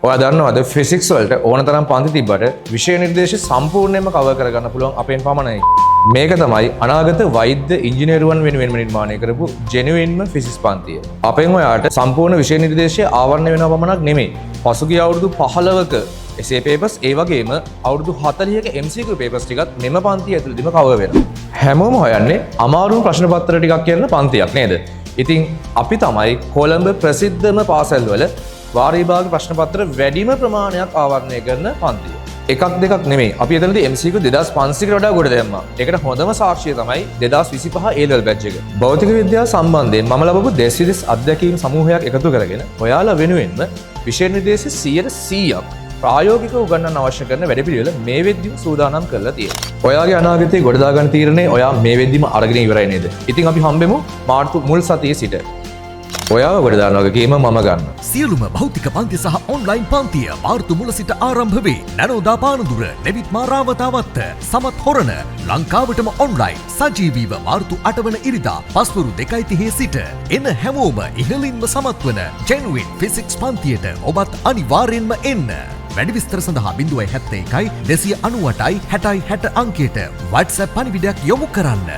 ඔයා දන්නවද ෆිසික්ස් වලට ඕන තරම් පන්ති තිබ්බට විෂය නිර්දේශ සම්පූර්ණයෙන්ම කවර් කරගන්න පුළුවන් අපෙන් පමණයි. මේක තමයි අනාගත වෛද්‍ය ඉංජිනේරුවන් වෙනුවෙන් නිර්මාණය කරපු ජෙනුයින්ම ෆිසික්ස් පන්තිය. අපෙන් ඔයාට සම්පූර්ණ විෂය නිර්දේශය ආවරණය වෙනවා පමණක් නෙමෙයි. පසුගිය අවුරුදු 15ක essay papers ඒ වගේම අවුරුදු 40ක MCQ papers ටිකත් මෙම පන්තිය ඇතුළතදීම කවර් වෙනවා. හැමෝම හොයන්නේ අමාරුම ප්‍රශ්න පත්‍ර ටිකක් කියන පන්තියක් නේද? ඉතින් අපි තමයි කොළඹ ප්‍රසිද්ධම පාසල්වල වාර විභාග ප්‍රශ්න පත්‍ර වැඩිම ප්‍රමාණයක් ආවරණය කරන පන්තිය. එකක් දෙකක් නෙමෙයි. අපි එතනදී MCQ 2500කට වඩා ගොඩ දැම්මා. ඒකට හොඳම සාක්ෂිය තමයි 2025 A level batch එක. භෞතික විද්‍යාව සම්බන්ධයෙන් මම ලබපු දෙස් විදෙස් අත්දැකීම් සමූහයක් එකතු කරගෙන ඔයාලා වෙනුවෙන්ම විෂය නිර්දේශ 100%ක් ප්‍රායෝගිකව උගන්වන්න අවශ්‍ය කරන වැඩපිළිවෙල මේ වෙද්දිම සූදානම් කරලා තියෙනවා. ඔයාගේ අනාගතේ ගොඩ දාගන්න තීරණේ ඔයා මේ වෙද්දිම අරගෙන ඉවරයි නේද? ඉතින් අපි හම්බෙමු මාර්තු මුල් සතියේ සිට. ඔයාව ගොඩ දාන වගකීම මම ගන්න. සියලුම භෞතික පන්ති සහ ඔන්ලයින් පන්තිය මාර්තු මුල සිට ආරම්භ වේ. නනෝදා පානදුර, නෙවිත් මාරාවතාවත්ත, සමත් හොරණ ලංකාවටම ඔන්ලයින් සජීවීව මාර්තු 8 වන ඉරිදා පස්වරු 2:30 සිට එන හැමෝම ඉහළින්ම සමත් වන ජෙනුයින් ෆිසික්ස් පන්තියට ඔබත් අනිවාර්යෙන්ම එන්න. වැඩි විස්තර සඳහා 071 298 60 60 අංකයට WhatsApp පණිවිඩයක් යොමු කරන්න.